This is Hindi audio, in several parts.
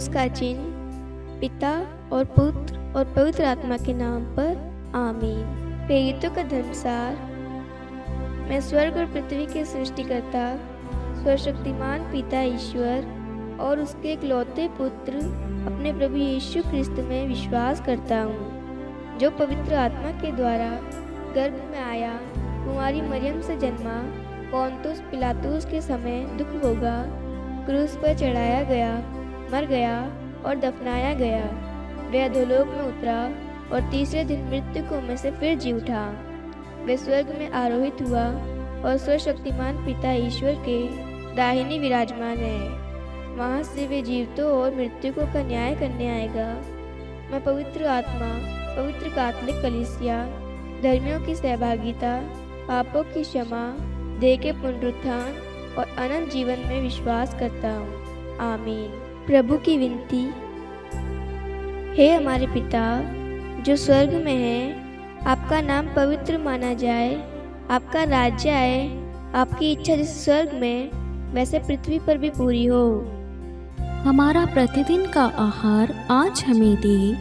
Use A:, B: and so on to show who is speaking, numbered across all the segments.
A: इसका चिन्ह पिता और पुत्र और पवित्र आत्मा के नाम पर आमीन। प्रेरितों का धर्मसार। मैं स्वर्ग और पृथ्वी के सृष्टिकर्ता सर्वशक्तिमान पिता ईश्वर और उसके इकलौते पुत्र अपने प्रभु यीशु ख्रिस्त में विश्वास करता हूँ, जो पवित्र आत्मा के द्वारा गर्भ में आया, कुमारी मरियम से जन्मा, पोंतुस पिलातुस के समय दुख भोगा, क्रूस पर चढ़ाया गया, मर गया और दफनाया गया। वह अधोलोक में उतरा और तीसरे दिन मृतकों में से फिर जी उठा। वह स्वर्ग में आरोहित हुआ और सर्वशक्तिमान पिता ईश्वर के दाहिने विराजमान है। वहाँ से वे जीवितों और मृतकों का न्याय करने आएगा। मैं पवित्र आत्मा, पवित्र कैथोलिक कलीसिया, धर्मियों की सहभागिता, पापों की क्षमा, देह के पुनरुत्थान और अनंत जीवन में विश्वास करता हूँ। आमीन। प्रभु की विनती। हे हमारे पिता जो स्वर्ग में है, आपका नाम पवित्र माना जाए, आपका राज्य आए, आपकी इच्छा जैसे स्वर्ग में वैसे पृथ्वी पर भी पूरी हो।
B: हमारा प्रतिदिन का आहार आज हमें दे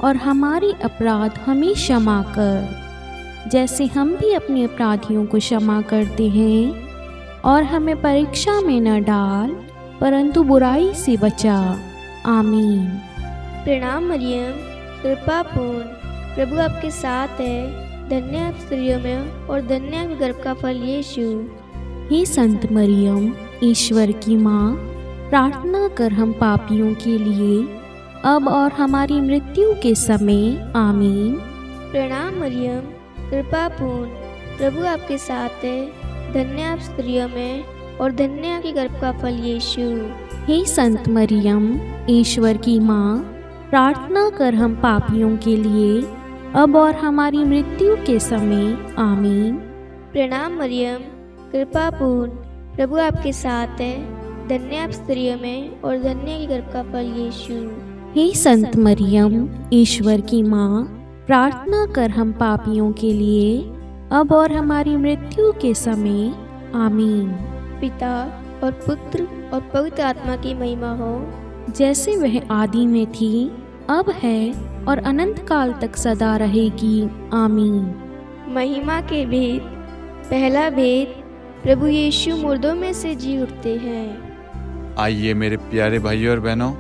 B: और हमारी अपराध हमें क्षमा कर, जैसे हम भी अपने अपराधियों को क्षमा करते हैं, और हमें परीक्षा में न डाल परंतु बुराई से बचा। आमीन।
A: प्रणाम मरियम, कृपा पूर्ण, प्रभु आपके साथ है, धन्य आप स्त्रियों में और धन्य आपके गर्भ का फल यीशु।
B: हे संत मरियम, ईश्वर की माँ, प्रार्थना कर हम पापियों के लिए अब और हमारी मृत्यु के समय। आमीन।
A: प्रणाम मरियम, कृपा पूर्ण, प्रभु आपके साथ है, धन्य आप स्त्रियों में और धन्य आपके गर्भ का फल यीशु।
B: हे संत मरियम, ईश्वर की माँ, प्रार्थना कर हम पापियों के लिए अब और हमारी मृत्यु के समय। आमीन।
A: प्रणाम मरियम, कृपा पूर्ण, प्रभु आपके साथ है, धन्य आप स्त्रियों में और धन्य के गर्भ का फल यीशु।
B: हे संत मरियम, ईश्वर की माँ, प्रार्थना कर हम पापियों के लिए अब और हमारी मृत्यु के समय। आमीन।
A: पिता और पुत्र और पवित्र आत्मा की महिमा हो,
B: जैसे वह आदि में थी, अब है और अनंत काल तक सदा रहेगी। आमीन।
A: महिमा के भेद। पहला भेद, प्रभु यीशु मुर्दों में से जी उठते हैं।
C: आइए मेरे प्यारे भाइयों और बहनों,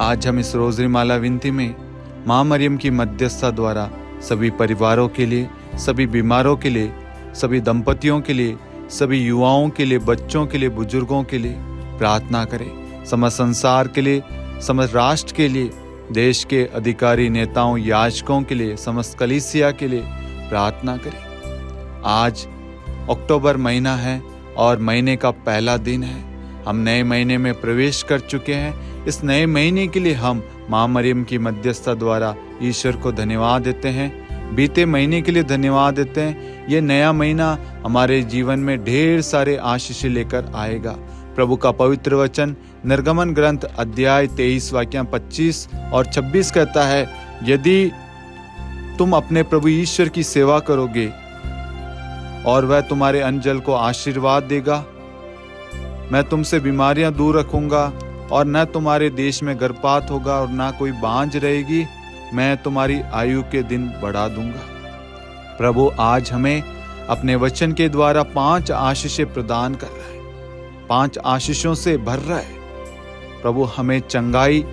C: आज हम इस रोज़री माला विनती में माँ मरियम की मध्यस्थता द्वारा सभी परिवारों के लिए, सभी बीमारों के लिए, सभी दंपतियों के लिए, सभी युवाओं के लिए, बच्चों के लिए, बुजुर्गों के लिए प्रार्थना करें। समस्त संसार के लिए, समस्त राष्ट्र के लिए, देश के अधिकारी नेताओं, याजकों के लिए, समस्त कलीसिया के लिए प्रार्थना करें। आज अक्टूबर महीना है और महीने का पहला दिन है। हम नए महीने में प्रवेश कर चुके हैं। इस नए महीने के लिए हम माँ मरियम की मध्यस्थता द्वारा ईश्वर को धन्यवाद देते हैं। बीते महीने के लिए धन्यवाद देते हैं। ये नया महीना हमारे जीवन में ढेर सारे आशीष लेकर आएगा। प्रभु का पवित्र वचन निर्गमन ग्रंथ अध्याय 23 वाक्य 25 और 26 कहता है, यदि तुम अपने प्रभु ईश्वर की सेवा करोगे और वह तुम्हारे अन्न जल को आशीर्वाद देगा, मैं तुमसे बीमारियां दूर रखूंगा और न तुम्हारे देश में गर्भपात होगा और ना कोई बांझ रहेगी, मैं तुम्हारी आयु के दिन बढ़ा दूंगा। प्रभु आज हमें अपने वचन के द्वारा 5 आशीषें प्रदान कर रहा है, 5 आशीषों से भर रहा है। प्रभु हमें चंगाई,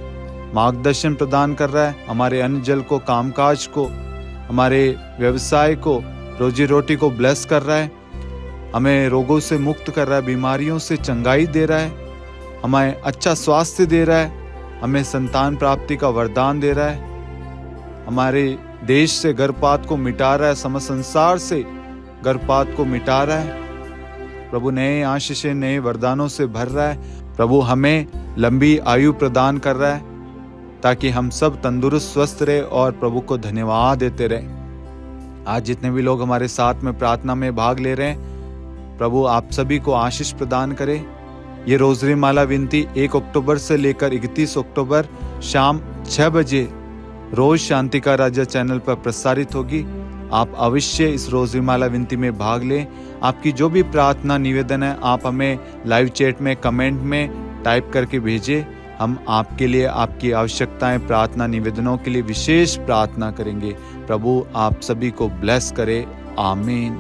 C: मार्गदर्शन प्रदान कर रहा है, हमारे अन्न जल को, कामकाज को, हमारे व्यवसाय को, रोजी रोटी को ब्लेस कर रहा है, हमें रोगों से मुक्त कर रहा है, बीमारियों से चंगाई दे रहा है, हमें अच्छा स्वास्थ्य दे रहा है, हमें संतान प्राप्ति का वरदान दे रहा है, हमारे देश से गर्भपात को मिटा रहा है, समस्त संसार से गर्भपात को मिटा रहा है। प्रभु नए आशीषें, नए वरदानों से भर रहा है। प्रभु हमें लंबी आयु प्रदान कर रहा है ताकि हम सब तंदुरुस्त, स्वस्थ रहे और प्रभु को धन्यवाद देते रहे। आज जितने भी लोग हमारे साथ में प्रार्थना में भाग ले रहे हैं, प्रभु आप सभी को आशीष प्रदान करे। ये रोज़री माला विनती 1 अक्टूबर से लेकर 31 अक्टूबर शाम 6 बजे रोज शांति का राजा चैनल पर प्रसारित होगी। आप अवश्य इस रोज़री माला विनती में भाग लें। आपकी जो भी प्रार्थना निवेदन है आप हमें लाइव चैट में, कमेंट में टाइप करके भेजें हम आपके लिए आपकी आवश्यकताएं प्रार्थना निवेदनों के लिए विशेष प्रार्थना करेंगे। प्रभु आप सभी को ब्लेस करे। आमीन।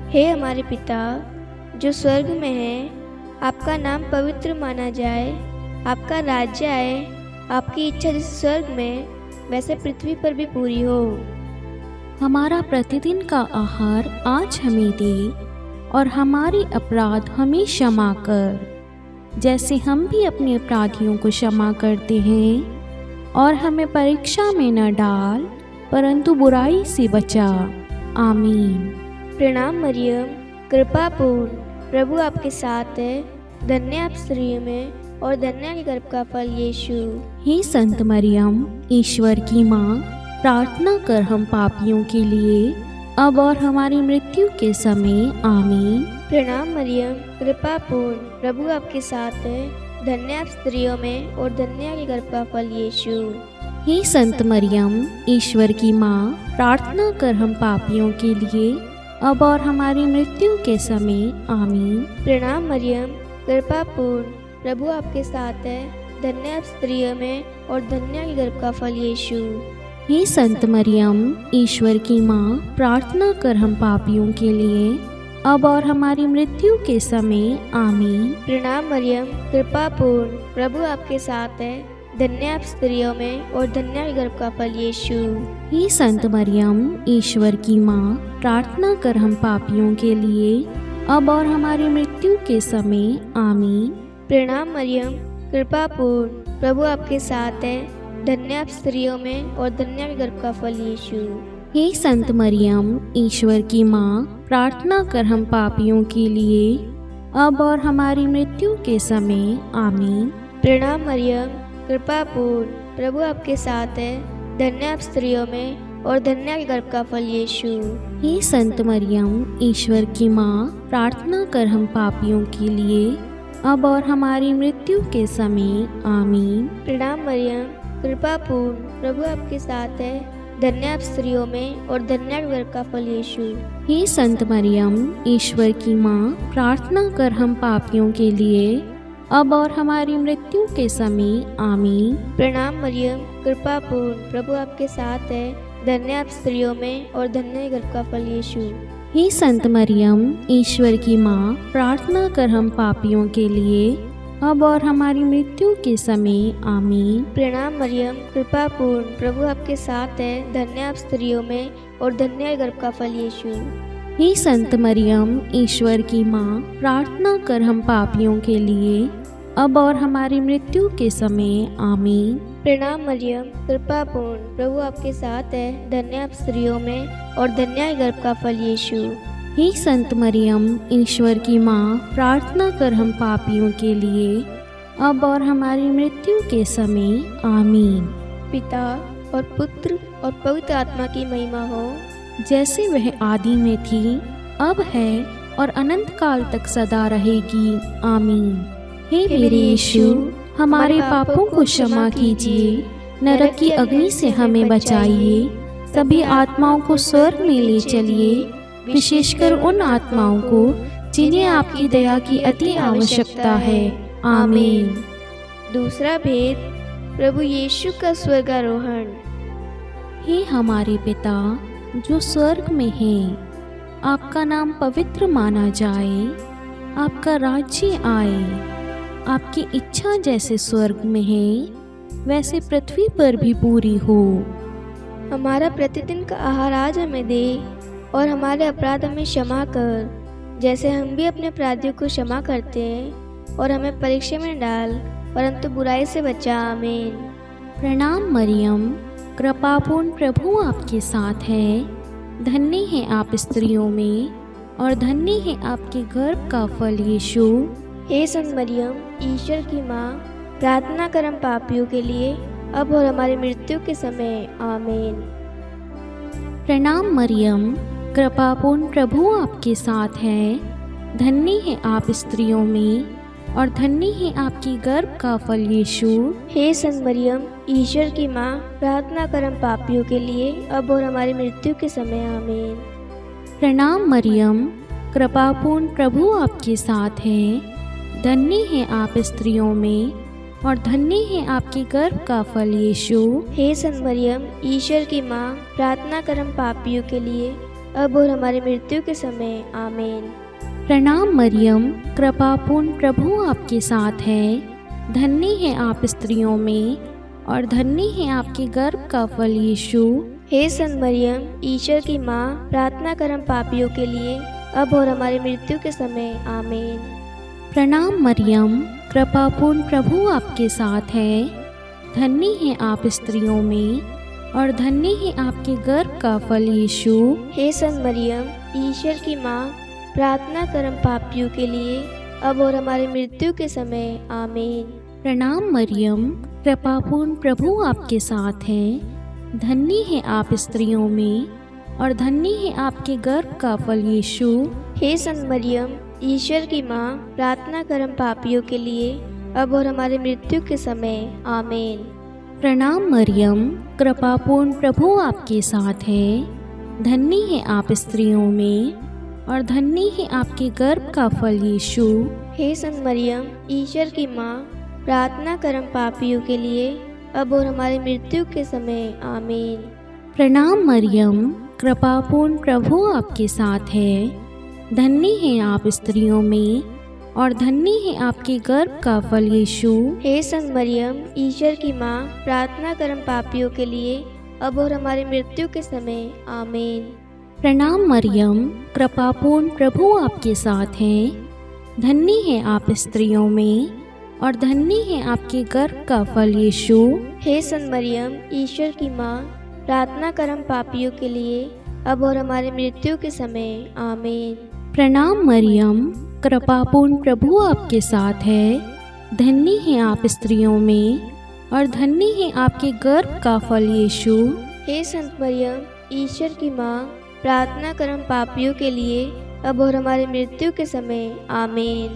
A: हे हमारे पिता जो स्वर्ग में है, आपका नाम पवित्र माना जाए, आपका राज्य आए, आपकी इच्छा जैसे स्वर्ग में वैसे पृथ्वी पर भी पूरी हो।
B: हमारा प्रतिदिन का आहार आज हमें दे और हमारे अपराध हमें क्षमा कर, जैसे हम भी अपने अपराधियों को क्षमा करते हैं, और हमें परीक्षा में न डाल परंतु बुराई से बचा। आमीन।
A: प्रणाम मरियम, कृपा पूर्ण, प्रभु आपके साथ है, धन्य आप स्त्रियों में और धन्य आपके गर्भ का फल यीशु।
B: हे संत मरियम, ईश्वर की माँ, प्रार्थना कर हम पापियों के लिए अब और हमारी मृत्यु के समय। आमीन।
A: प्रणाम मरियम, कृपा पूर्ण, प्रभु आपके साथ है, धन्य आप स्त्रियों में और धन्य आपके गर्भ का फल यीशु।
B: हे संत मरियम, ईश्वर की माँ, प्रार्थना कर हम पापियों के लिए अब और हमारी मृत्यु के समय। आमीन।
A: प्रणाम मरियम, कृपा पूर्ण, प्रभु आपके साथ है, धन्य आप स्त्रियों में और धन्य आपके गर्भ का फल यीशु।
B: हे संत मरियम, ईश्वर की माँ, प्रार्थना कर हम पापियों के लिए अब और हमारी मृत्यु के समय। आमीन।
A: प्रणाम मरियम, कृपा पूर्ण, प्रभु आपके साथ है, धन्य आप स्त्रियों में और धन्य आपके गर्भ का फल यीशु।
B: हे संत मरियम, ईश्वर की माँ, प्रार्थना कर हम पापियों के लिए अब और हमारी मृत्यु के समय। आमीन।
A: प्रणाम मरियम, कृपा पूर्ण, प्रभु आपके साथ है, धन्य आप स्त्रियों में और धन्य आपके गर्भ का फल यीशु।
B: हे संत मरियम, ईश्वर की माँ, प्रार्थना कर हम पापियों के लिए अब और हमारी मृत्यु के समय। आमीन।
A: प्रणाम मरियम, कृपा पूर्ण, प्रभु आपके साथ है, धन्य आप स्त्रियों में और धन्य आपके गर्भ का फल यीशु।
B: हे संत मरियम, ईश्वर की माँ, प्रार्थना कर हम पापियों के लिए अब और हमारी मृत्यु के समय। आमीन।
A: प्रणाम मरियम, कृपा पूर्ण, प्रभु आपके साथ है, धन्य आप स्त्रियों में और धन्य आपके गर्भ का फल यीशु।
B: हे संत मरियम, ईश्वर की माँ, प्रार्थना कर हम पापियों के लिए अब और हमारी मृत्यु के समय। आमीन।
A: प्रणाम मरियम, कृपा पूर्ण, प्रभु आपके साथ है, धन्य आप स्त्रियों में और धन्य आपके गर्भ का फल यीशु।
B: हे संत मरियम, ईश्वर की माँ, प्रार्थना कर हम पापियों के लिए अब और हमारी मृत्यु के समय। आमीन।
A: प्रणाम मरियम, कृपा पूर्ण, प्रभु आपके साथ है, धन्य आप स्त्रियों में और धन्य आपके गर्भ का फल यीशु।
B: हे संत मरियम, ईश्वर की माँ, प्रार्थना कर हम पापियों के लिए अब और हमारी मृत्यु के समय। आमीन।
A: प्रणाम मरियम, कृपा पूर्ण, प्रभु आपके साथ है, धन्य आप स्त्रियों में और धन्य आपके गर्भ का फल यीशु।
B: हे संत मरियम, ईश्वर की माँ, प्रार्थना कर हम पापियों के लिए अब और हमारी मृत्यु के समय। आमीन।
A: पिता और पुत्र और पवित्र आत्मा की महिमा हो,
B: जैसे वह आदि में थी, अब है और अनंत काल तक सदा रहेगी। आमीन। हे मेरे यीशु, हमारे पापों को क्षमा कीजिए, नरक की अग्नि से हमें बचाइए, सभी आत्माओं को स्वर्ग में ले चलिए, विशेषकर उन आत्माओं को जिन्हें आपकी दया की अति आवश्यकता है। आमीन।
A: दूसरा भेद, प्रभु यीशु का स्वर्गारोहण।
B: हे हमारे पिता जो स्वर्ग में है, आपका नाम पवित्र माना जाए, आपका राज्य आए, आपकी इच्छा जैसे स्वर्ग में है वैसे पृथ्वी पर भी पूरी हो।
A: हमारा प्रतिदिन का आहार आज हमें दे और हमारे अपराध हमें क्षमा कर, जैसे हम भी अपने अपराधियों को क्षमा करते हैं, और हमें परीक्षा में न डाल परंतु बुराई से बचा। आमीन।
B: प्रणाम मरियम, कृपापूर्ण, प्रभु आपके साथ है, धन्य है आप स्त्रियों में और धन्य है आपके गर्भ का फल यीशु।
A: हे संत मरियम, ईश्वर की माँ, प्रार्थना कर हम पापियों के लिए अब और हमारी मृत्यु के समय। आमीन।
B: प्रणाम मरियम, कृपापूर्ण, प्रभु आपके साथ है, धन्य है आप स्त्रियों में और धन्य है आपकी गर्भ का फल यीशु।
A: हे संत मरियम, ईश्वर की माँ, प्रार्थना कर हम पापियों के लिए अब और हमारी मृत्यु के समय। आमीन।
B: प्रणाम मरियम, कृपापूर्ण, प्रभु आपके साथ है, धन्य हैं आप स्त्रियों में और धन्य है आपके गर्भ का फल यीशु।
A: हे संत मरियम, ईश्वर की माँ, प्रार्थना कर हम पापियों के लिए, अब और हमारी मृत्यु के समय। आमीन।
B: प्रणाम मरियम, कृपापूर्ण प्रभु आपके साथ है। धन्य है आप स्त्रियों में और धन्य है आपके गर्भ का फल यीशु।
A: हे संत मरियम, ईश्वर की माँ, प्रार्थना कर हम पापियों के लिए, अब और हमारी मृत्यु के समय। आमीन।
B: प्रणाम मरियम, कृपापूर्ण प्रभु आपके साथ है। धन्य है आप स्त्रियों में और धन्य है आपके गर्भ का फल यीशु।
A: हे संत मरियम, ईश्वर की माँ, प्रार्थना कर हम पापियों के लिए, अब और हमारी मृत्यु के समय। आमीन।
B: प्रणाम मरियम, कृपापूर्ण प्रभु आपके साथ है। धन्य है आप स्त्रियों में और धन्य है आपके गर्भ का फल यीशु।
A: हे संत मरियम, ईश्वर की माँ, प्रार्थना कर हम पापियों के लिए, अब और हमारे मृत्यु के समय। आमीन।
B: प्रणाम मरियम, कृपापूर्ण प्रभु आपके साथ है। धन्य है आप स्त्रियों में और धन्य है आपके गर्भ का फल यीशु।
A: हे संत मरियम, ईश्वर की माँ, प्रार्थना कर हम पापियों के लिए, अब और हमारी मृत्यु के समय। आमीन।
B: प्रणाम मरियम, कृपापूर्ण प्रभु आपके साथ है। धन्य है आप स्त्रियों में और धन्य है आपके गर्भ का फल यीशु।
A: हे संत मरियम, ईश्वर की माँ, प्रार्थना कर हम पापियों के लिए, अब और हमारी मृत्यु के समय। आमीन।
B: प्रणाम मरियम, कृपापूर्ण प्रभु आपके साथ है। धन्य है आप स्त्रियों में और धन्य है आपके गर्भ का फल यीशु।
A: हे संत मरियम, ईश्वर की माँ, प्रार्थना कर हम पापियों के लिए, अब और हमारी मृत्यु के समय। आमीन।
B: प्रणाम मरियम, कृपापूर्ण प्रभु आपके साथ है। धन्य है आप स्त्रियों में और धन्य है आपके गर्भ का फल यीशु।
A: हे संत मरियम, ईश्वर की माँ, प्रार्थना कर हम पापियों के लिए, अब और हमारी मृत्यु के समय। आमीन।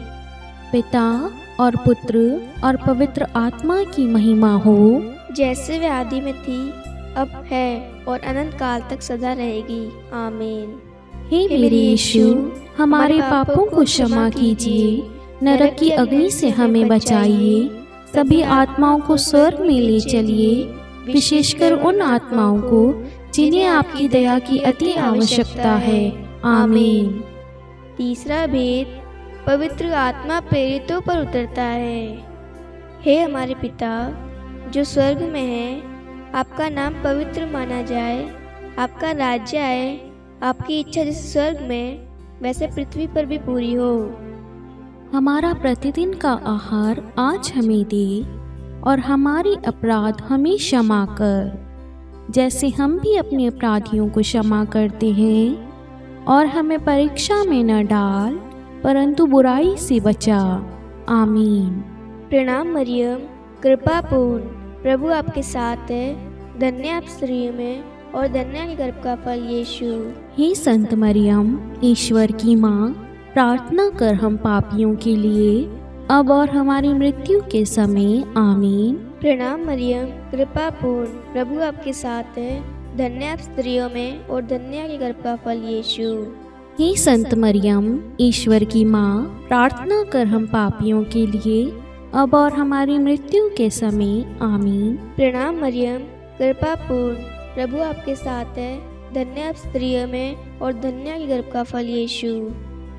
B: पिता और पुत्र और पवित्र आत्मा की महिमा हो,
A: जैसे वे आदि में थी, अब है और अनंत काल तक सदा रहेगी। आमीन।
B: हे मेरे यीशु, हमारे पापों को क्षमा कीजिए, नरक की अग्नि से हमें बचाइए, सभी आत्माओं को स्वर्ग में ले चलिए, विशेषकर उन आत्माओं को जिन्हें आपकी दया की अति आवश्यकता है। आमीन।
A: तीसरा भेद, पवित्र आत्मा प्रेरितों पर उतरता है। हे हमारे पिता जो स्वर्ग में है, आपका नाम पवित्र माना जाए, आपका राज्य आए, आपकी इच्छा जैसे स्वर्ग में वैसे पृथ्वी पर भी पूरी हो।
B: हमारा प्रतिदिन का आहार आज हमें दे और हमारे अपराध हमें क्षमा कर, जैसे हम भी अपने अपराधियों को क्षमा करते हैं, और हमें परीक्षा में न डाल परंतु बुराई से बचा। आमीन।
A: प्रणाम मरियम, कृपा पूर्ण, प्रभु आपके साथ है। धन्य आप स्त्रियों में और धन्य है गर्भ का फल यीशु।
B: हे संत मरियम, ईश्वर की माँ, प्रार्थना कर हम पापियों के लिए, अब और हमारी मृत्यु के समय। आमीन।
A: प्रणाम मरियम, कृपा पूर्ण, प्रभु आपके साथ है। धन्य आप स्त्रियों में और धन्य है गर्भ का फल यीशु।
B: हे संत मरियम, ईश्वर की माँ, प्रार्थना कर हम पापियों के लिए, अब और हमारी मृत्यु के समय। आमीन।
A: प्रणाम मरियम, कृपा पूर्ण, प्रभु आपके साथ है। धन्य आप स्त्रियों में और धन्य है गर्भ का फल यीशु।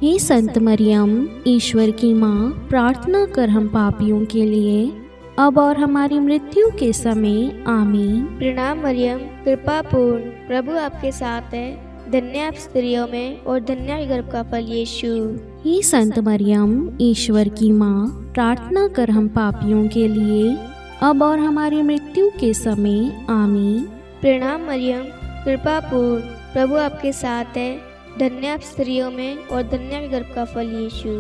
B: हे संत मरियम, ईश्वर की माँ, प्रार्थना कर हम पापियों के लिए, अब और हमारी मृत्यु के समय। आमीन।
A: प्रणाम मरियम, कृपा पूर्ण, प्रभु आपके साथ है। धन्य आप स्त्रियों में और धन्य है गर्भ का फल यीशु।
B: हे संत मरियम, ईश्वर की माँ, प्रार्थना कर हम पापियों के लिए, अब और हमारी मृत्यु के समय। आमीन।
A: प्रणाम मरियम, कृपा पूर्ण, प्रभु आपके साथ है। धन्य आप स्त्रियों में और धन्य है गर्भ का फल यीशु।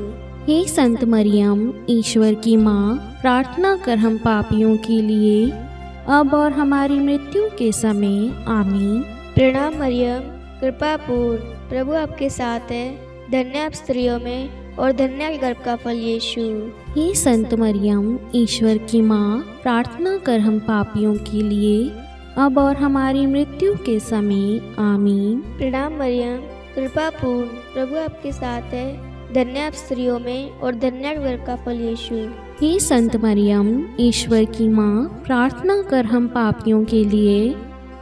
B: हे संत मरियम, ईश्वर की माँ, प्रार्थना कर हम पापियों के लिए, अब और हमारी मृत्यु के समय। आमीन।
A: प्रणाम मरियम, कृपा पूर्ण, प्रभु आपके साथ है। धन्य आप स्त्रियों में और धन्य है गर्भ का फल यीशु।
B: हे संत मरियम, ईश्वर की माँ, प्रार्थना कर हम पापियों के लिए, अब और हमारी मृत्यु के समय। आमीन।
A: प्रणाम मरियम, कृपा पूर्ण, प्रभु आपके साथ है। धन्य आप स्त्रियों में और धन्य आपके गर्भ का फल यीशु।
B: हे संत मरियम, ईश्वर की माँ, प्रार्थना कर हम पापियों के लिए,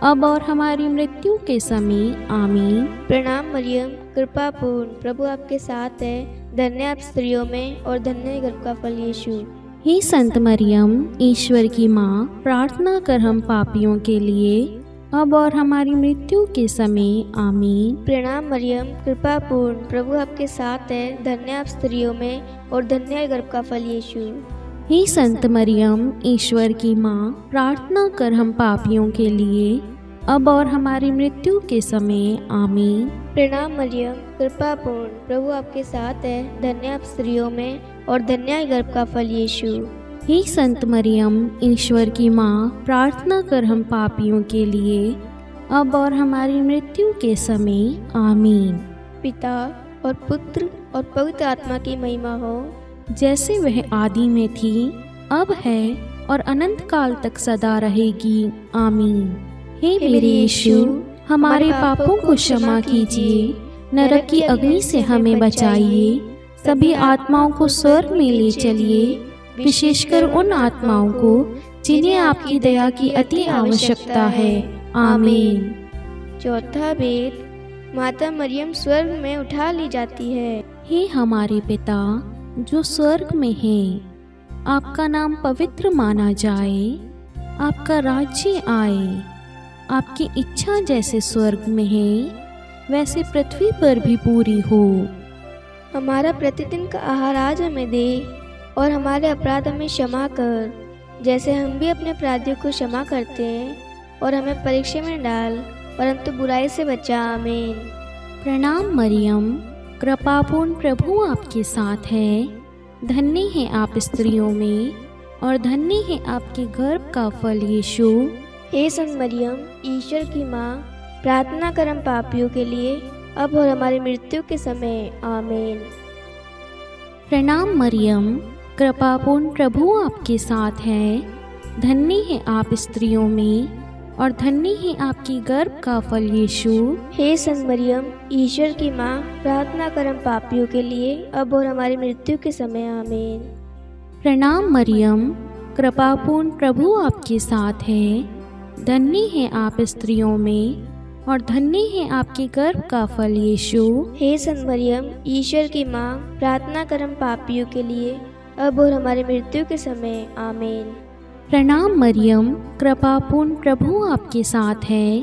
B: अब और हमारी मृत्यु के समय। आमीन।
A: प्रणाम मरियम, कृपा पूर्ण, प्रभु आपके साथ है, धन्य आप स्त्रियों में और धन्य गर्भ का फल यीशु।
B: हे संत मरियम, ईश्वर की माँ, प्रार्थना कर हम पापियों के लिए, अब और हमारी मृत्यु के समय। आमीन।
A: प्रणाम मरियम, कृपा पूर्ण, प्रभु आपके साथ है, धन्य आप स्त्रियों में और धन्य गर्भ का फल यीशु।
B: हे संत मरियम, ईश्वर की माँ, प्रार्थना कर हम पापियों के लिए, अब और हमारी मृत्यु के समय। आमीन।
A: प्रणाम मरियम, कृपा पूर्ण, प्रभु आपके साथ है, धन्य आप स्त्रियों में और धन्य गर्भ का फल यीशु।
B: हे संत मरियम, ईश्वर की माँ, प्रार्थना कर हम पापियों के लिए, अब और हमारी मृत्यु के समय। आमीन।
A: पिता और पुत्र और पवित्र आत्मा की महिमा हो,
B: जैसे वह आदि में थी, अब है और अनंत काल तक सदा रहेगी। आमीन। हे मेरे यीशु, हमारे पापों को क्षमा कीजिए, नरक की अग्नि से हमें बचाइए, सभी आत्माओं को स्वर्ग में ले चलिए, विशेषकर उन आत्माओं को जिन्हें आपकी दया की अति आवश्यकता है। आमीन।
A: चौथा भेद, माता मरियम स्वर्ग में उठा ली जाती है।
B: हे हमारे पिता जो स्वर्ग में है, आपका नाम पवित्र माना जाए, आपका राज्य आए, आपकी इच्छा जैसे स्वर्ग में है वैसे पृथ्वी पर भी पूरी हो।
A: हमारा प्रतिदिन का आहार आज हमें दे, और हमारे अपराध हमें क्षमा कर, जैसे हम भी अपने अपराधियों को क्षमा करते हैं, और हमें परीक्षा में न डाल, परंतु बुराई से बचा। आमीन।
B: प्रणाम मरियम, कृपापूर्ण, प्रभु आपके साथ है, धन्य है आप स्त्रियों में और धन्य है आपके गर्भ का फल यीशु।
A: हे संत मरियम, ईश्वर की माँ, प्रार्थना कर हम पापियों के लिए, अब और हमारी मृत्यु के समय। आमीन।
B: प्रणाम मरियम, कृपापूर्ण, प्रभु आपके साथ है, धन्य है आप स्त्रियों में और धन्य है आपकी गर्भ का फल यीशु।
A: हे संत मरियम, ईश्वर की माँ, प्रार्थना कर हम पापियों के लिए, अब और हमारी मृत्यु के समय। आमीन।
B: प्रणाम मरियम, कृपापूर्ण, प्रभु आपके साथ है, धन्य है आप स्त्रियों में और धन्य है आपके गर्भ का फल यीशु।
A: हे संत मरियम, ईश्वर की माँ, प्रार्थना कर हम पापियों के लिए, अब और हमारी मृत्यु के समय। आमीन।
B: प्रणाम मरियम, कृपापूर्ण, प्रभु आपके साथ है,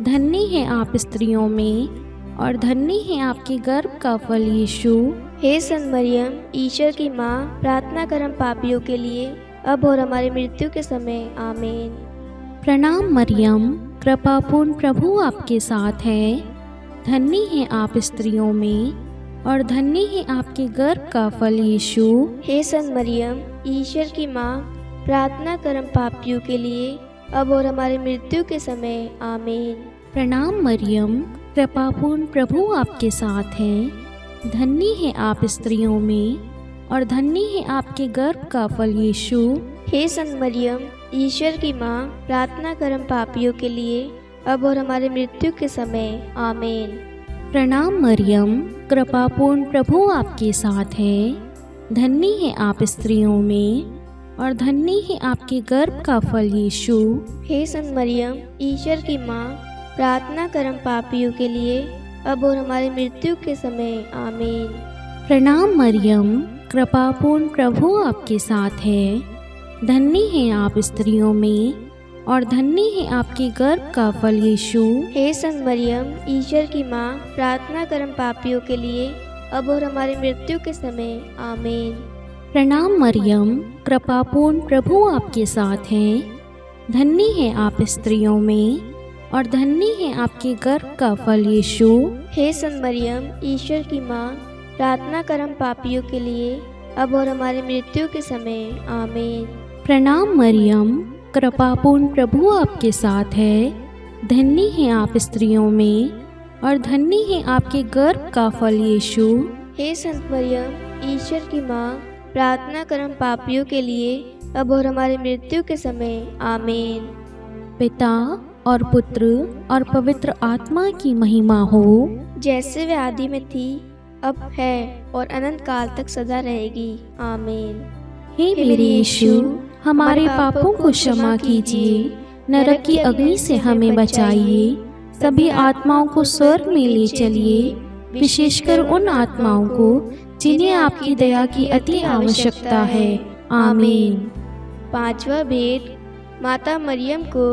B: धन्य है आप स्त्रियों में और धन्य है आपके गर्भ का फल यीशु।
A: हे संत मरियम, ईश्वर की माँ, प्रार्थना कर हम पापियों के लिए, अब और हमारी मृत्यु के समय। आमीन।
B: प्रणाम मरियम, कृपापूर्ण, प्रभु आपके साथ है, धन्य है आप स्त्रियों में और धन्य है आपके गर्भ का फल यीशु।
A: हे संत मरियम, ईश्वर की माँ, प्रार्थना कर हम पापियों के लिए, अब और हमारी मृत्यु के समय। आमीन।
B: प्रणाम मरियम, कृपापूर्ण, प्रभु आपके साथ है, धन्य है आप स्त्रियों में और धन्य है आपके गर्भ का फल यीशु।
A: हे संत मरियम, ईश्वर की माँ, प्रार्थना कर हम पापियों के लिए, अब और हमारे मृत्यु के समय। आमीन।
B: प्रणाम मरियम, कृपापूर्ण, प्रभु आपके साथ है, धन्य है आप स्त्रियों में और धन्य है आपके गर्भ का फल यीशु।
A: हे संत मरियम, ईश्वर की माँ, प्रार्थना कर हम पापियों के लिए, अब और हमारी मृत्यु के समय। आमीन।
B: प्रणाम मरियम, कृपापूर्ण, प्रभु आपके साथ है, धन्य है आप स्त्रियों में और धन्य है आपके गर्भ का फल यीशु।
A: हे संत मरियम, ईश्वर की माँ, प्रार्थना कर हम पापियों के लिए, अब और हमारी मृत्यु के समय। आमीन।
B: प्रणाम मरियम, कृपापूर्ण, प्रभु आपके साथ है, धन्य है आप स्त्रियों में और धन्य है आपके गर्भ का फल यीशु।
A: हे संत मरियम, ईश्वर की माँ, प्रार्थना कर हम पापियों के लिए, अब और हमारी मृत्यु के समय। आमीन।
B: प्रणाम मरियम, कृपापूर्ण, प्रभु आपके साथ है, धन्य है आप स्त्रियों में और धन्य है आपके गर्भ का फल यीशु।
A: हे संत मरियम, ईश्वर की माँ, प्रार्थना कर हम पापियों के लिए, अब और हमारी मृत्यु के समय। आमीन।
B: पिता और पुत्र और पवित्र आत्मा की महिमा हो,
A: जैसे वे आदि में थी, अब है और अनंत काल तक सदा रहेगी। आमीन।
B: हे मेरे यीशु, हमारे पापों को क्षमा कीजिए, नरक की अग्नि से हमें बचाइए, सभी आत्माओं को स्वर्ग में ले चलिए, विशेषकर उन आत्माओं को जिन्हें आपकी दया की अति आवश्यकता है। आमीन।
A: पांचवा भेद, माता मरियम को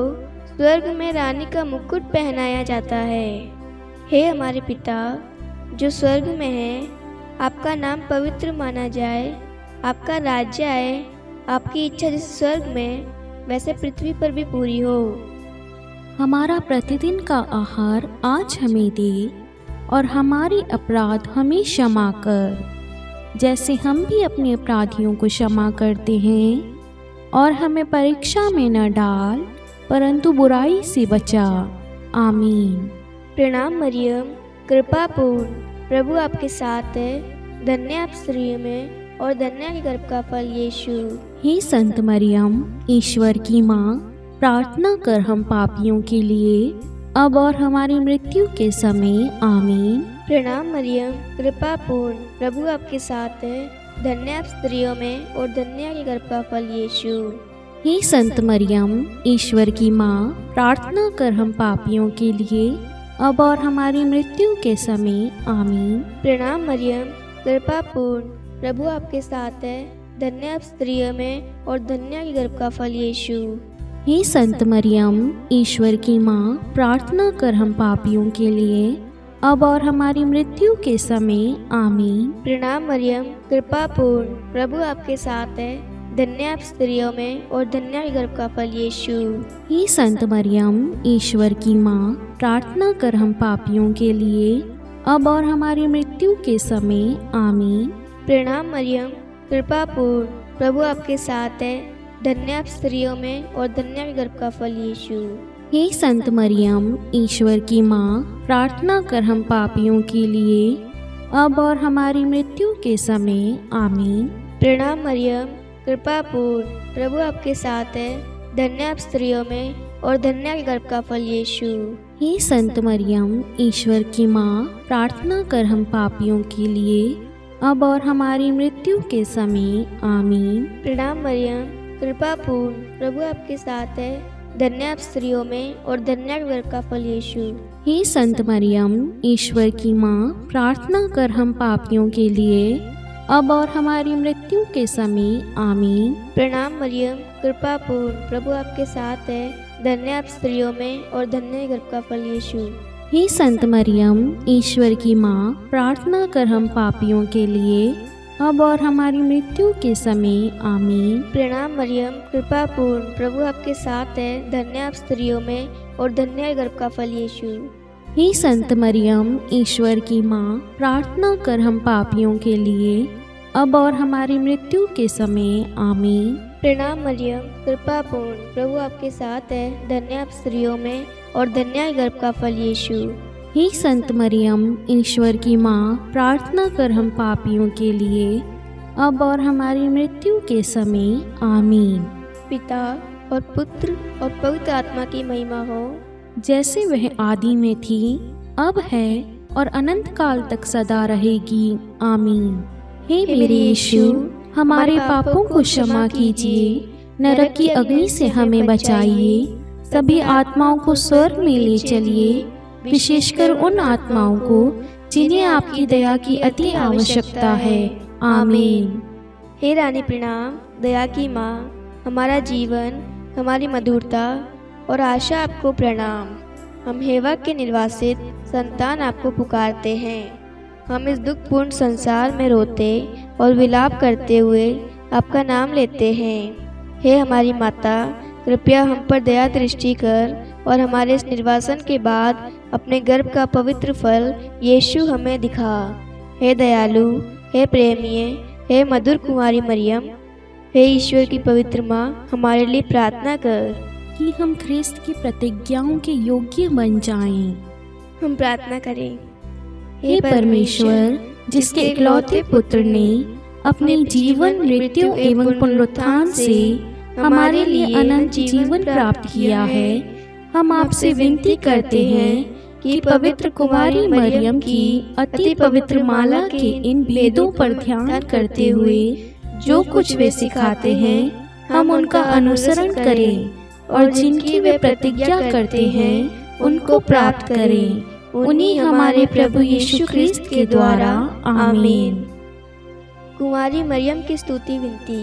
A: स्वर्ग में रानी का मुकुट पहनाया जाता है। हे हमारे पिता जो स्वर्ग में है, आपका नाम पवित्र माना जाए, आपका राज्य आए, आपकी इच्छा जैसे स्वर्ग में वैसे पृथ्वी पर भी पूरी हो।
B: हमारा प्रतिदिन का आहार आज हमें दे, और हमारे अपराध हमें क्षमा कर, जैसे हम भी अपने अपराधियों को क्षमा करते हैं, और हमें परीक्षा में न डाल, परंतु बुराई से बचा। आमीन।
A: प्रणाम मरियम, कृपा पूर्ण, प्रभु आपके साथ है, धन्य आप स्त्रियों में और धन्य के गर्भ का फल यीशु।
B: हे संत मरियम, ईश्वर की माँ, प्रार्थना कर हम पापियों के लिए, अब और हमारी मृत्यु के समय। आमीन।
A: प्रणाम मरियम, कृपा पूर्ण, प्रभु आपके साथ है, धन्य आप स्त्रियों में और धन्य के गर्भ का फल यीशु।
B: हे संत मरियम, ईश्वर की माँ, प्रार्थना कर हम पापियों के लिए, अब और हमारी मृत्यु के समय। आमीन।
A: प्रणाम मरियम, कृपा पूर्ण, प्रभु आपके साथ है, धन्य आप स्त्रियों में और धन्य के गर्भ का फल यीशु।
B: हे संत मरियम, ईश्वर की माँ, प्रार्थना कर हम पापियों के लिए, अब और हमारी मृत्यु के समय। आमीन।
A: प्रणाम मरियम, कृपा पूर्ण, प्रभु आपके साथ है, धन्य आप स्त्रियों में और धन्य के गर्भ का फल यीशु।
B: हे संत मरियम, ईश्वर की माँ, प्रार्थना कर हम पापियों के लिए, अब और हमारी मृत्यु के समय। आमीन।
A: प्रणाम मरियम, कृपा पूर्ण, प्रभु आपके साथ है, धन्य आप स्त्रियों में और धन्य के गर्भ का फल यीशु।
B: हे संत मरियम, ईश्वर की माँ, प्रार्थना कर हम पापियों के लिए, अब और हमारी मृत्यु के समय। आमीन।
A: प्रणाम मरियम, कृपा पूर्ण, प्रभु आपके साथ है, धन्य आप स्त्रियों में और धन्य के गर्भ का फल यीशु।
B: हे संत मरियम, ईश्वर की माँ, प्रार्थना कर हम पापियों के लिए, अब और हमारी मृत्यु के समय। आमीन।
A: प्रणाम मरियम, कृपा पूर्ण, प्रभु आपके साथ है, धन्य आप स्त्रियों में और धन्य के गर्भ का फल यीशु।
B: हे संत मरियम, ईश्वर की माँ, प्रार्थना कर हम पापियों के लिए, अब और हमारी मृत्यु के समय। आमीन।
A: प्रणाम मरियम, कृपा पूर्ण, प्रभु आपके साथ है, धन्य आप स्त्रियों में और धन्य के गर्भ का फल यीशु।
B: हे संत मरियम, ईश्वर की माँ, प्रार्थना कर हम पापियों के लिए, अब और हमारी मृत्यु के समय। आमीन।
A: प्रणाम मरियम, कृपा पूर्ण, प्रभु आपके साथ है, धन्य आप स्त्रियों में और धन्य के गर्भ का फल यीशु।
B: हे संत मरियम, ईश्वर की माँ, प्रार्थना कर हम पापियों के लिए, अब और हमारी मृत्यु के समय। आमीन।
A: प्रणाम मरियम, कृपा पूर्ण, प्रभु आपके साथ है, धन्य आप स्त्रियों में और धन्य के गर्भ का फल यीशु।
B: हे संत मरियम, ईश्वर की माँ, प्रार्थना कर हम पापियों के लिए, अब और हमारी मृत्यु के समय। आमीन।
A: पिता और पुत्र और पवित्र आत्मा की महिमा हो,
B: जैसे वह आदि में थी, अब है और अनंत काल तक सदा रहेगी। आमीन। हे मेरे यीशु, हमारे पापों को क्षमा कीजिए, नरक की अग्नि से हमें बचाइए, सभी आत्माओं को स्वर्ग में ले चलिए, विशेषकर उन आत्माओं को जिन्हें आपकी दया की अति आवश्यकता है। आमीन।
A: हे रानी प्रणाम, दया की माँ, हमारा जीवन, हमारी मधुरता और आशा आपको प्रणाम। हम हेवा के निर्वासित संतान आपको पुकारते हैं। हम इस दुखपूर्ण संसार में रोते और विलाप करते हुए आपका नाम लेते हैं। हे हमारी माता, कृपया हम पर दया दृष्टि कर और हमारे इस निर्वासन के बाद अपने गर्भ का पवित्र फल यीशु हमें दिखा। हे दयालु, हे प्रेमीय, हे मधुर कुमारी मरियम, हे ईश्वर की पवित्र माँ, हमारे लिए प्रार्थना कर
B: कि हम ख्रिस्त की प्रतिज्ञाओं के योग्य बन जाएं।
A: हम प्रार्थना करें।
B: हे परमेश्वर, जिसके इकलौते पुत्र ने अपने जीवन, मृत्यु एवं पुनरुत्थान से हमारे लिए अनंत जीवन प्राप्त किया है, हम आपसे विनती करते हैं कि पवित्र कुमारी मरियम की अति पवित्र माला के इन भेदों पर ध्यान करते हुए जो कुछ वे सिखाते हैं हम उनका अनुसरण करें और जिनकी वे प्रतिज्ञा करते हैं उनको प्राप्त करें। उन्हीं हमारे प्रभु यीशु ख्रिस्त के द्वारा। आमीन।
A: कुमारी मरियम की स्तुति विनती।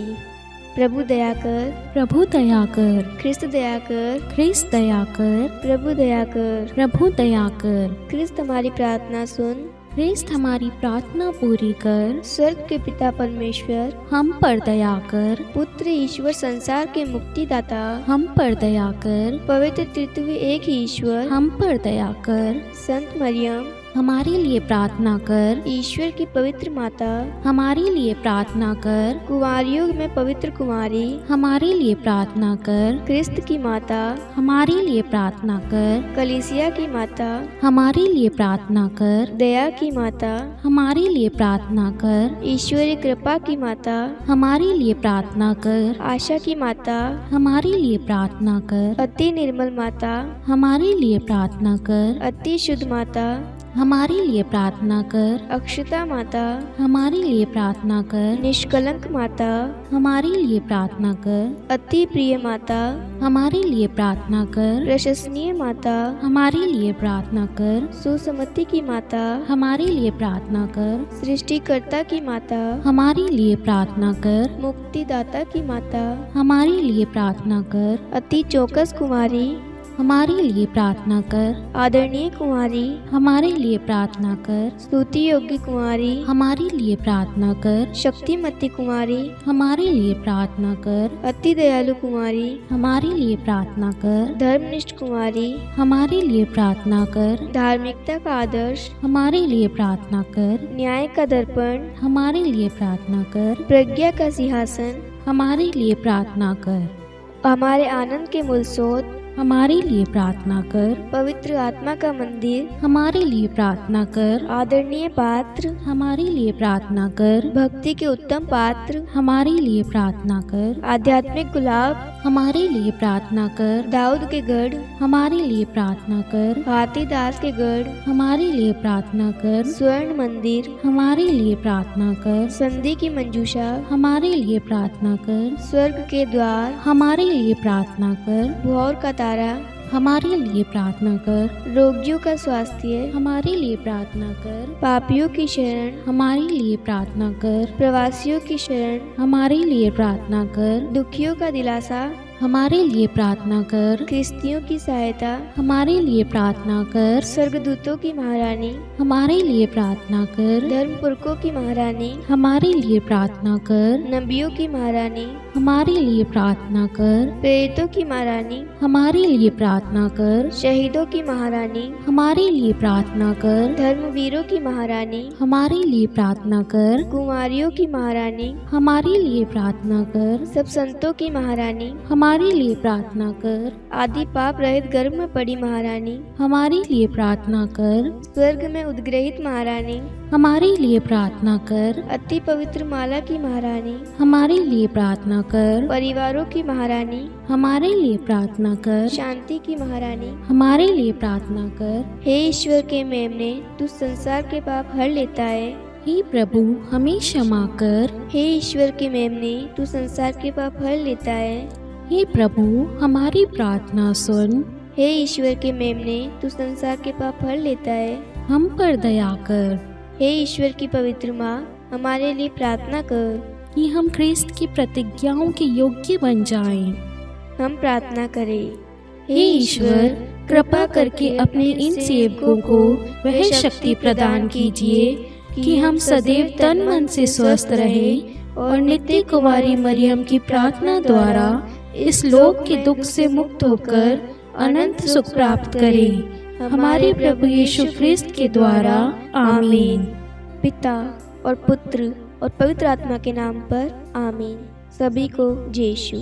A: प्रभु दया कर,
B: प्रभु दया कर,
A: ख्रिस्त दया कर,
B: ख्रिस्त दया कर,
A: प्रभु दया कर,
B: प्रभु दया कर।
A: ख्रिस्त हमारी प्रार्थना सुन,
B: ख्रिस्त हमारी प्रार्थना पूरी कर।
A: स्वर्ग के पिता परमेश्वर
B: हम पर दया कर,
A: पुत्र ईश्वर संसार के मुक्तिदाता
B: हम पर दया कर,
A: पवित्र तृतीय एक ही ईश्वर
B: हम पर दया कर।
A: संत मरियम
B: हमारे लिए प्रार्थना कर,
A: ईश्वर की पवित्र माता
B: हमारे लिए प्रार्थना कर।
A: कुंवारियों में पवित्र कुमारी
B: हमारे लिए प्रार्थना कर,
A: ख्रिस्त की माता
B: हमारे लिए प्रार्थना कर।
A: कलीसिया की माता
B: हमारे लिए प्रार्थना कर,
A: दया की माता
B: हमारे लिए प्रार्थना कर।
A: ईश्वरीय कृपा की माता
B: हमारे लिए प्रार्थना कर,
A: आशा की माता
B: हमारे लिए प्रार्थना कर।
A: अति निर्मल माता
B: हमारे लिए प्रार्थना कर,
A: अति शुद्ध माता
B: हमारे लिए प्रार्थना कर।
A: अक्षता माता
B: हमारे लिए प्रार्थना कर,
A: निष्कलंक माता
B: हमारे लिए प्रार्थना कर।
A: अति प्रिय माता
B: हमारे लिए प्रार्थना कर,
A: प्रशंसनीय माता
B: हमारे लिए प्रार्थना कर।
A: सुसमति की माता
B: हमारे लिए प्रार्थना कर,
A: सृष्टिकर्ता की माता
B: हमारे लिए प्रार्थना कर।
A: मुक्तिदाता की माता
B: हमारे लिए प्रार्थना कर,
A: अति चौकस कुमारी
B: हमारे लिए प्रार्थना कर।
A: आदरणीय कुमारी
B: हमारे लिए प्रार्थना कर,
A: स्तुति योग्य कुमारी
B: हमारे लिए प्रार्थना कर।
A: शक्तिमती कुमारी
B: हमारे लिए प्रार्थना कर,
A: अति दयालु कुमारी
B: हमारे लिए प्रार्थना कर।
A: धर्मनिष्ठ कुमारी
B: हमारे लिए प्रार्थना कर,
A: धार्मिकता का आदर्श
B: हमारे लिए प्रार्थना कर।
A: न्याय का दर्पण
B: हमारे लिए प्रार्थना कर,
A: प्रज्ञा का सिंहासन
B: हमारे लिए प्रार्थना कर।
A: हमारे आनंद के मूल स्रोत
B: हमारे लिए प्रार्थना कर।
A: पवित्र आत्मा का मंदिर
B: हमारे लिए प्रार्थना कर।
A: आदरणीय पात्र
B: हमारे लिए प्रार्थना कर।
A: भक्ति के उत्तम पात्र
B: हमारे लिए प्रार्थना कर।
A: आध्यात्मिक गुलाब
B: हमारे लिए प्रार्थना कर।
A: दाऊद के गढ़
B: हमारे लिए प्रार्थना कर।
A: हाथीदास के गढ़
B: हमारे लिए प्रार्थना कर।
A: स्वर्ण मंदिर
B: हमारे लिए प्रार्थना कर।
A: संधि की मंजूषा
B: हमारे लिए प्रार्थना कर।
A: स्वर्ग के द्वार
B: हमारे लिए प्रार्थना कर।
A: भोर का तारा
B: हमारे लिए प्रार्थना कर।
A: रोगियों का स्वास्थ्य
B: हमारे लिए प्रार्थना कर।
A: पापियों की शरण
B: हमारे लिए प्रार्थना कर।
A: प्रवासियों की शरण
B: हमारे लिए प्रार्थना कर।
A: दुखियों का दिलासा
B: हमारे लिए प्रार्थना कर।
A: ख्रिस्तियों की सहायता
B: हमारे लिए प्रार्थना कर।
A: स्वर्गदूतों की महारानी
B: हमारे लिए प्रार्थना कर।
A: धर्मपुरखों की महारानी
B: हमारे लिए प्रार्थना कर।
A: नबियों की महारानी
B: हमारे लिए प्रार्थना कर।
A: प्रेरितों की महारानी
B: हमारे लिए प्रार्थना कर।
A: शहीदों की महारानी
B: हमारे लिए प्रार्थना कर।
A: धर्मवीरों की महारानी
B: हमारे लिए प्रार्थना कर।
A: कुमारियों की महारानी
B: हमारे लिए प्रार्थना कर।
A: सब संतों की महारानी
B: हमारे लिए प्रार्थना कर।
A: आदि पाप रहित गर्भ में पड़ी महारानी
B: हमारे लिए प्रार्थना कर।
A: स्वर्ग में उद्ग्रहित महारानी
B: हमारे लिए प्रार्थना कर।
A: अति पवित्र माला की महारानी
B: हमारे लिए प्रार्थना कर।
A: परिवारों की महारानी
B: हमारे लिए प्रार्थना कर।
A: शांति की महारानी
B: हमारे लिए प्रार्थना कर।
A: हे ईश्वर के मेमने, तू संसार के पाप हर लेता है।
B: हे प्रभु हमें क्षमा कर।
A: हे ईश्वर के मेमने, तू संसार के पाप हर लेता है।
B: हे प्रभु हमारी प्रार्थना सुन।
A: हे ईश्वर के मेमने, तू संसार के पाप हर लेता है।
B: हम पर दया कर।
A: हे ईश्वर की पवित्र माँ, हमारे लिए प्रार्थना कर
B: कि हम ख्रिस्त की प्रतिज्ञाओं के योग्य बन जाएं।
A: हम प्रार्थना करें।
B: हे ईश्वर कृपा करके अपने इन सेवकों को वह शक्ति प्रदान कीजिए कि हम सदैव तन मन से स्वस्थ रहें और नित्य कुमारी मरियम की प्रार्थना द्वारा इस लोक के दुख से मुक्त होकर अनंत सुख प्राप्त करें। हमारे प्रभु यीशु ख्रिस्त के द्वारा। आमीन।
A: पिता और पुत्र और पवित्र आत्मा के नाम पर आमीन। सभी को जय यीशु।